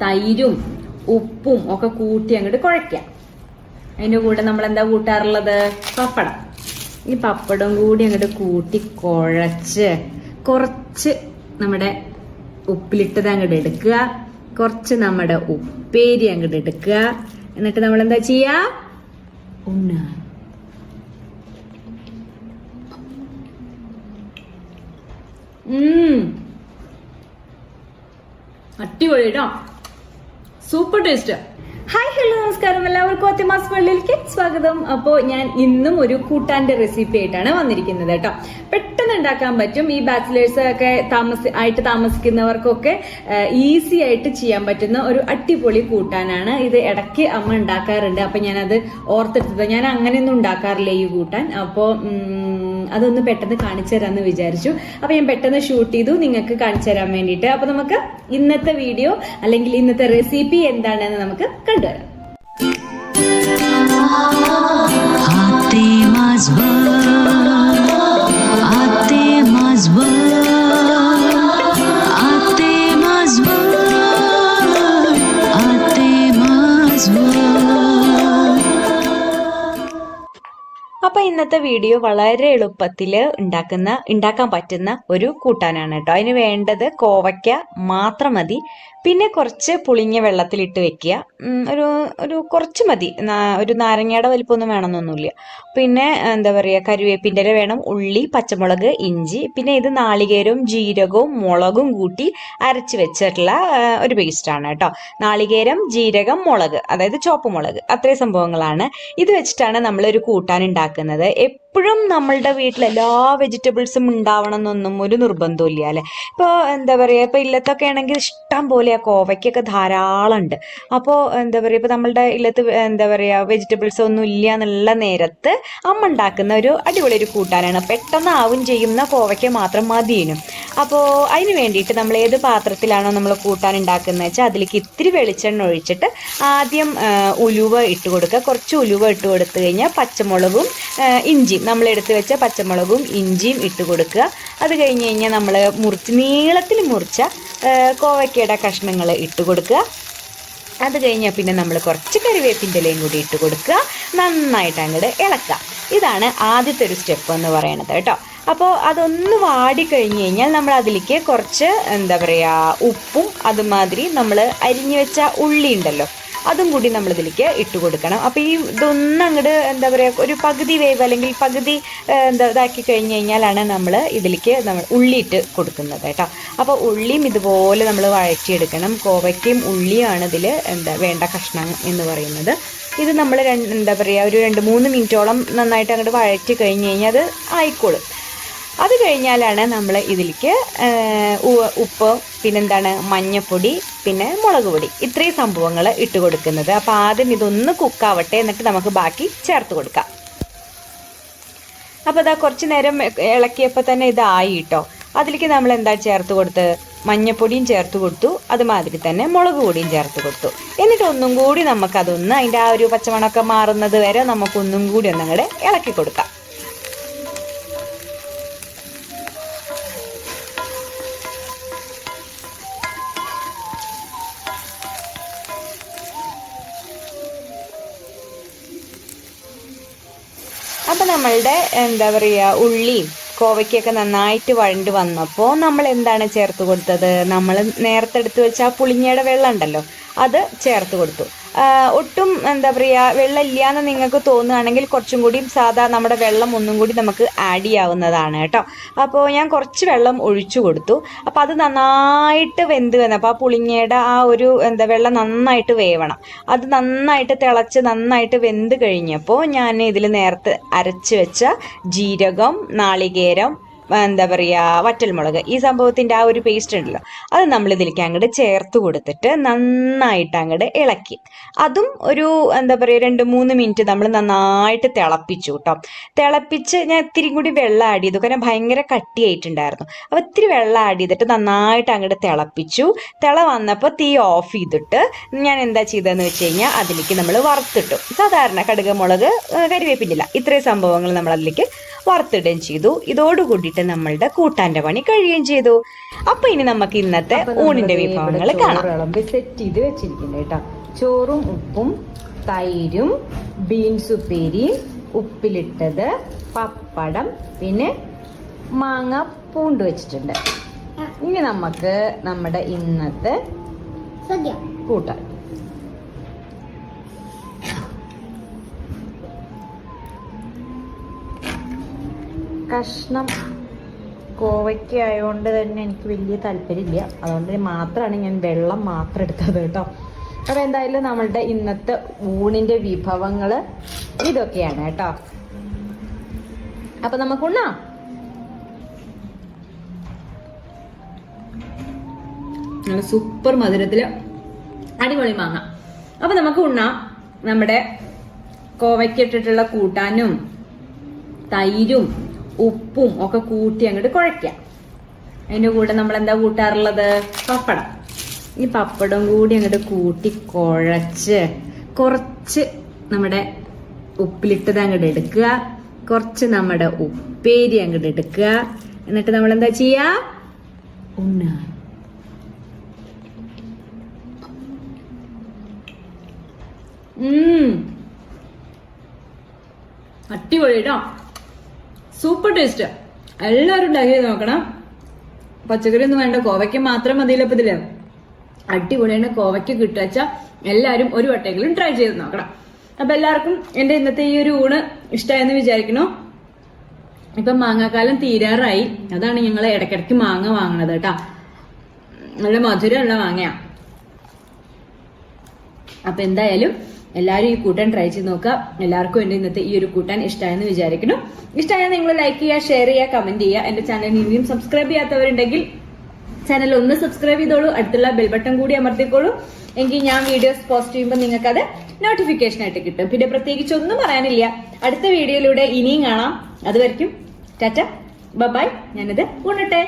തൈരും ഉപ്പും ഒക്കെ കൂട്ടി അങ്ങോട്ട് കുഴയ്ക്കാം. അതിന്റെ കൂടെ നമ്മൾ എന്താ കൂട്ടാറുള്ളത്? പപ്പടം. ഈ പപ്പടം കൂടി അങ്ങോട്ട് കൂട്ടി കുഴച്ച് കുറച്ച് നമ്മുടെ ഉപ്പിലിട്ടത് അങ്ങോട്ട് എടുക്കുക, കുറച്ച് നമ്മുടെ ഉപ്പേരി അങ്ങോട്ട് എടുക്കുക. എന്നിട്ട് നമ്മൾ എന്താ ചെയ്യാ? ഉണ്ണ. അടിപൊളി കേട്ടോ, സൂപ്പർ ടേസ്റ്റ്. ഹായ്, ഹലോ, നമസ്കാരം. എല്ലാവർക്കും അത്തിമാസ് പള്ളിയിലേക്ക് സ്വാഗതം. അപ്പോൾ ഞാൻ ഇന്നും ഒരു കൂട്ടാന്റെ റെസിപ്പി ആയിട്ടാണ് വന്നിരിക്കുന്നത് കേട്ടോ. പെട്ടെന്ന് ഉണ്ടാക്കാൻ പറ്റും. ഈ ബാച്ചിലേഴ്സ് ഒക്കെ താമസിക്കുന്നവർക്കൊക്കെ ഈസി ആയിട്ട് ചെയ്യാൻ പറ്റുന്ന ഒരു അടിപൊളി കൂട്ടാനാണ് ഇത്. ഇടയ്ക്ക് അമ്മ ഉണ്ടാക്കാറുണ്ട്, അപ്പൊ ഞാനത് ഓർത്തെടുത്തത്. ഞാൻ അങ്ങനെയൊന്നും ഉണ്ടാക്കാറില്ല ഈ കൂട്ടാൻ. അപ്പോൾ അതൊന്ന് പെട്ടെന്ന് കാണിച്ചു തരാമെന്ന് വിചാരിച്ചു. അപ്പൊ ഞാൻ പെട്ടെന്ന് ഷൂട്ട് ചെയ്തു നിങ്ങൾക്ക് കാണിച്ചു തരാൻ വേണ്ടിയിട്ട്. അപ്പൊ നമുക്ക് ഇന്നത്തെ വീഡിയോ അല്ലെങ്കിൽ ഇന്നത്തെ റെസിപ്പി എന്താണെന്ന് നമുക്ക് കണ്ടുവരാം. അപ്പൊ ഇന്നത്തെ വീഡിയോ വളരെ എളുപ്പത്തിൽ ഉണ്ടാക്കാൻ പറ്റുന്ന ഒരു കൂട്ടാനാണ് കേട്ടോ. അതിന് വേണ്ടത് കോവയ്ക്ക മാത്രം മതി. പിന്നെ കുറച്ച് പുളിഞ്ഞ വെള്ളത്തിലിട്ട് വെക്കുക. ഒരു കുറച്ച് മതി, ഒരു നാരങ്ങയുടെ വലിപ്പമൊന്നും വേണമെന്നൊന്നുമില്ല. പിന്നെ എന്താ പറയുക, കറിവേപ്പിൻ്റെ ഇല വേണം, ഉള്ളി, പച്ചമുളക്, ഇഞ്ചി. പിന്നെ ഇത് നാളികേരവും ജീരകവും മുളകും കൂട്ടി അരച്ച് വെച്ചിട്ടുള്ള ഒരു പേസ്റ്റാണ് കേട്ടോ. നാളികേരം, ജീരകം, മുളക്, അതായത് ചുവപ്പ് മുളക്, അത്രയും സംഭവങ്ങളാണ്. ഇത് വെച്ചിട്ടാണ് നമ്മളൊരു കൂട്ടാൻ ഉണ്ടാക്കുന്നത്. എപ്പോഴും നമ്മളുടെ വീട്ടിൽ എല്ലാ വെജിറ്റബിൾസും ഉണ്ടാവണം എന്നൊന്നും ഒരു നിർബന്ധമില്ല അല്ലെ. ഇപ്പോൾ എന്താ പറയുക, ഇപ്പോൾ ഇല്ലത്തൊക്കെ ആണെങ്കിൽ ഇഷ്ടം പോലെ ആ കോവയ്ക്കൊക്കെ ധാരാളം ഉണ്ട്. അപ്പോൾ എന്താ പറയുക, ഇപ്പോൾ നമ്മളുടെ ഇല്ലത്ത് എന്താ പറയുക വെജിറ്റബിൾസ് ഒന്നും ഇല്ല എന്നുള്ള നേരത്ത് അമ്മ ഉണ്ടാക്കുന്ന ഒരു അടിപൊളി ഒരു കൂട്ടാനാണ്. പെട്ടെന്ന് ആവും ചെയ്യുന്ന കോവയ്ക്ക മാത്രം മതിയേനും. അപ്പോൾ അതിന് വേണ്ടിയിട്ട് നമ്മൾ ഏത് പാത്രത്തിലാണോ നമ്മൾ കൂട്ടാൻ ഉണ്ടാക്കുന്നത് വെച്ചാൽ അതിലേക്ക് ഇത്തിരി വെളിച്ചെണ്ണ ഒഴിച്ചിട്ട് ആദ്യം ഉലുവ ഇട്ട് കൊടുക്കുക. കുറച്ച് ഉലുവ ഇട്ട് കൊടുത്തു കഴിഞ്ഞാൽ പച്ചമുളകും ഇഞ്ചിയും, നമ്മൾ എടുത്ത് വെച്ച പച്ചമുളകും ഇഞ്ചിയും ഇട്ട് കൊടുക്കുക. അത് കഴിഞ്ഞ് കഴിഞ്ഞാൽ നമ്മൾ നീളത്തിൽ മുറിച്ച കോവയ്ക്കയുടെ കഷ്ണങ്ങൾ ഇട്ട് കൊടുക്കുക. അത് കഴിഞ്ഞാൽ പിന്നെ നമ്മൾ കുറച്ച് കറിവേപ്പിൻ്റെ ഇലയും കൂടി ഇട്ട് കൊടുക്കുക. നന്നായിട്ട് അങ്ങോട്ട് ഇളക്കുക. ഇതാണ് ആദ്യത്തെ ഒരു സ്റ്റെപ്പ് എന്ന് പറയുന്നത് കേട്ടോ. അപ്പോൾ അതൊന്ന് വാടിക്കഴിഞ്ഞ് കഴിഞ്ഞാൽ നമ്മൾ അതിലേക്ക് കുറച്ച് എന്താ പറയുക ഉപ്പും അതുമാതിരി നമ്മൾ അരിഞ്ഞു വെച്ച ഉള്ളി ഉണ്ടല്ലോ അതും കൂടി നമ്മളിതിലേക്ക് ഇട്ട് കൊടുക്കണം. അപ്പോൾ ഈ ഇതൊന്നും അങ്ങോട്ട് എന്താ പറയുക ഒരു പകുതി വേവ് അല്ലെങ്കിൽ പകുതി ഇതാക്കി കഴിഞ്ഞ് കഴിഞ്ഞാലാണ് നമ്മൾ ഇതിലേക്ക് ഉള്ളി ഇട്ട് കൊടുക്കുന്നത് കേട്ടോ. അപ്പോൾ ഉള്ളിയും ഇതുപോലെ നമ്മൾ വഴറ്റിയെടുക്കണം. കോവയ്ക്കയും ഉള്ളിയാണ് ഇതിൽ വേണ്ട കഷ്ണം എന്ന് പറയുന്നത്. ഇത് നമ്മൾ എന്താ പറയുക ഒരു 2-3 മിനിറ്റോളം നന്നായിട്ട് അങ്ങോട്ട് വഴറ്റി കഴിഞ്ഞ് കഴിഞ്ഞാൽ അത് ആയിക്കോളും. അത് കഴിഞ്ഞാലാണ് നമ്മൾ ഇതിലേക്ക് ഉപ്പ്, പിന്നെന്താണ് മഞ്ഞപ്പൊടി, പിന്നെ മുളക് പൊടി, ഇത്രയും സംഭവങ്ങൾ ഇട്ട് കൊടുക്കുന്നത്. അപ്പോൾ ആദ്യം ഇതൊന്ന് കുക്കാവട്ടെ, എന്നിട്ട് നമുക്ക് ബാക്കി ചേർത്ത് കൊടുക്കാം. അപ്പോൾ അതാ കുറച്ച് നേരം ഇളക്കിയപ്പോൾ തന്നെ ഇതായി കേട്ടോ. അതിലേക്ക് നമ്മൾ എന്താ ചേർത്ത് കൊടുത്ത്, മഞ്ഞപ്പൊടിയും ചേർത്ത് കൊടുത്തു, അതുമാതിരി തന്നെ മുളക് പൊടിയും ചേർത്ത് കൊടുത്തു. എന്നിട്ട് ഒന്നും കൂടി നമുക്കതൊന്ന് അതിൻ്റെ ആ ഒരു പച്ചമണമൊക്കെ മാറുന്നത് വരെ നമുക്കൊന്നും കൂടി ഒന്നങ്ങടെ ഇളക്കി കൊടുക്കാം. അപ്പം നമ്മളുടെ എന്താ പറയുക ഉള്ളിയും കോവയ്ക്കൊക്കെ നന്നായിട്ട് വഴണ്ട് വന്നപ്പോൾ നമ്മൾ എന്താണ് ചേർത്ത് കൊടുത്തത്, നമ്മൾ നേരത്തെ എടുത്ത് വെച്ച ആ പുളിങ്ങയുടെ വെള്ളം ഉണ്ടല്ലോ അത് ചേർത്ത് കൊടുത്തു. ഒട്ടും എന്താ പറയുക വെള്ളം ഇല്ലയെന്ന് നിങ്ങൾക്ക് തോന്നുകയാണെങ്കിൽ കുറച്ചും കൂടി സാധാ നമ്മുടെ വെള്ളം ഒന്നും കൂടി നമുക്ക് ആഡ് ചെയ്യാവുന്നതാണ് കേട്ടോ. അപ്പോൾ ഞാൻ കുറച്ച് വെള്ളം ഒഴിച്ചു കൊടുത്തു. അപ്പോൾ അത് നന്നായിട്ട് വെന്ത് വന്നപ്പോൾ ആ പുളിങ്ങയുടെ ആ ഒരു വെള്ളം നന്നായിട്ട് വേവണം. അത് നന്നായിട്ട് തിളച്ച് നന്നായിട്ട് വെന്ത് കഴിഞ്ഞപ്പോൾ ഞാൻ ഇതിൽ നേരത്തെ അരച്ച് വെച്ച ജീരകം, നാളികേരം, എന്താ പറയുക വറ്റൽമുളക്, ഈ സംഭവത്തിൻ്റെ ആ ഒരു പേസ്റ്റ് ഉണ്ടല്ലോ അത് നമ്മൾ ഇതിലേക്ക് അങ്ങോട്ട് ചേർത്ത് കൊടുത്തിട്ട് നന്നായിട്ട് അങ്ങോട്ട് ഇളക്കി. അതും ഒരു എന്താ പറയുക 2-3 മിനിറ്റ് നമ്മൾ നന്നായിട്ട് തിളപ്പിച്ചു കേട്ടോ. തിളപ്പിച്ച് ഞാൻ ഇത്തിരി കൂടി വെള്ളം ആഡ് ചെയ്തു, കാരണം ഭയങ്കര കട്ടിയായിട്ടുണ്ടായിരുന്നു. അപ്പോൾ ഇത്തിരി വെള്ളം ആഡ് ചെയ്തിട്ട് നന്നായിട്ട് അങ്ങോട്ട് തിളപ്പിച്ചു. തിള വന്നപ്പോൾ തീ ഓഫ് ചെയ്തിട്ട് ഞാൻ എന്താ ചെയ്തതെന്ന് വെച്ച് കഴിഞ്ഞാൽ അതിലേക്ക് നമ്മൾ വറുത്തിട്ടു. സാധാരണ കടുക്, മുളക്, കരിവേപ്പിൻ്റെ ഇല, ഇത്രയും സംഭവങ്ങൾ നമ്മൾ അതിലേക്ക് വറുത്തിടുകയും ചെയ്തു. ഇതോട് കൂടിയിട്ട് നമ്മളുടെ കൂട്ടാന്റെ പണി കഴിയുകയും ചെയ്തു. അപ്പൊ ഇനി നമുക്ക് ഇന്നത്തെ ഊണിന്റെ വിഭവങ്ങൾ കാണാം. സെറ്റ് ചെയ്ത് വെച്ചിരിക്കുന്നത് കേട്ടോ. ചോറും ഉപ്പും തൈരും ബീൻസ് ഉപ്പേരിയും ഉപ്പിലിട്ടത് പപ്പടം പിന്നെ മാങ്ങ പൂണ്ട് വെച്ചിട്ടുണ്ട്. ഇനി നമുക്ക് നമ്മുടെ ഇന്നത്തെ കൂട്ടാൻ കഷ്ണം കോവയ്ക്ക ആയതുകൊണ്ട് തന്നെ എനിക്ക് വലിയ താല്പര്യമില്ല. അതുകൊണ്ട് മാത്രമാണ് ഞാൻ വെള്ളം മാത്രം എടുത്തത് കേട്ടോ. അപ്പോൾ എന്തായാലും നമ്മളുടെ ഇന്നത്തെ ഊണിൻ്റെ വിഭവങ്ങൾ ഇതൊക്കെയാണ് കേട്ടോ. അപ്പം നമുക്ക് ഉണ്ണാം. നല്ല സൂപ്പർ മധുരത്തില് അടിപൊളി മാങ്ങ. അപ്പം നമുക്ക് ഉണ്ണാം. നമ്മുടെ കോവയ്ക്ക ഇട്ടിട്ടുള്ള കൂട്ടാനും തൈരും ഉപ്പും ഒക്കെ കൂട്ടി അങ്ങോട്ട് കുഴയ്ക്കാം. അതിൻ്റെ കൂടെ നമ്മൾ എന്താ കൂട്ടാറുള്ളത്? പപ്പടം. ഈ പപ്പടം കൂടി അങ്ങോട്ട് കൂട്ടി കുഴച്ച് കുറച്ച് നമ്മുടെ ഉപ്പിലിട്ടത് അങ്ങോട്ട് എടുക്കുക, കുറച്ച് നമ്മുടെ ഉപ്പേരി അങ്ങോട്ട് എടുക്കുക. എന്നിട്ട് നമ്മൾ എന്താ ചെയ്യാ? ഉണ്ണാ. അടിപൊളി കേട്ടോ, സൂപ്പർ ടേസ്റ്റ്. എല്ലാവരും ഉണ്ടാക്കി നോക്കണം. പച്ചക്കറി ഒന്നും വേണ്ട, കോവയ്ക്ക മാത്രം മതിയില്ല. ഇപ്പൊ ഇതില് അടിപൊളിയാണ്. കോവയ്ക്ക കിട്ടുവച്ചാ എല്ലാവരും ഒരു വട്ടെങ്കിലും ട്രൈ ചെയ്ത് നോക്കണം. അപ്പൊ എല്ലാവർക്കും എന്റെ ഇന്നത്തെ ഈ ഒരു ഊണ് ഇഷ്ടമായെന്ന് വിചാരിക്കണു. ഇപ്പൊ മാങ്ങാക്കാലം തീരാറായി. അതാണ് ഞങ്ങൾ ഇടയ്ക്കിടയ്ക്ക് മാങ്ങ വാങ്ങണത് കേട്ടാ. നല്ല മധുരമുള്ള മാങ്ങയാ. അപ്പൊ എന്തായാലും എല്ലാവരും ഈ കൂട്ടാൻ ട്രൈ ചെയ്ത് നോക്കുക. എല്ലാവർക്കും എന്റെ ഇന്നത്തെ ഈ ഒരു കൂട്ടാൻ ഇഷ്ടമായെന്ന് വിചാരിക്കുന്നു. ഇഷ്ടമായാൽ നിങ്ങൾ ലൈക്ക് ചെയ്യുക, ഷെയർ ചെയ്യുക, കമന്റ് ചെയ്യുക. എന്റെ ചാനൽ ഇനിയും സബ്സ്ക്രൈബ് ചെയ്യാത്തവരുണ്ടെങ്കിൽ ചാനൽ ഒന്ന് സബ്സ്ക്രൈബ് ചെയ്തോളൂ. അടുത്തുള്ള ബെൽ ബട്ടൺ കൂടി അമർത്തിക്കോളൂ. എങ്കിൽ ഞാൻ വീഡിയോസ് പോസ്റ്റ് ചെയ്യുമ്പോൾ നിങ്ങൾക്ക് അത് നോട്ടിഫിക്കേഷൻ ആയിട്ട് കിട്ടും. പിന്നെ പ്രത്യേകിച്ച് ഒന്നും പറയാനില്ല. അടുത്ത വീഡിയോയിലൂടെ ഇനിയും കാണാം. അതുവരെയ്ക്കും ടാറ്റ ബൈ. ഞാനിത് ഉണ്ണട്ടെ.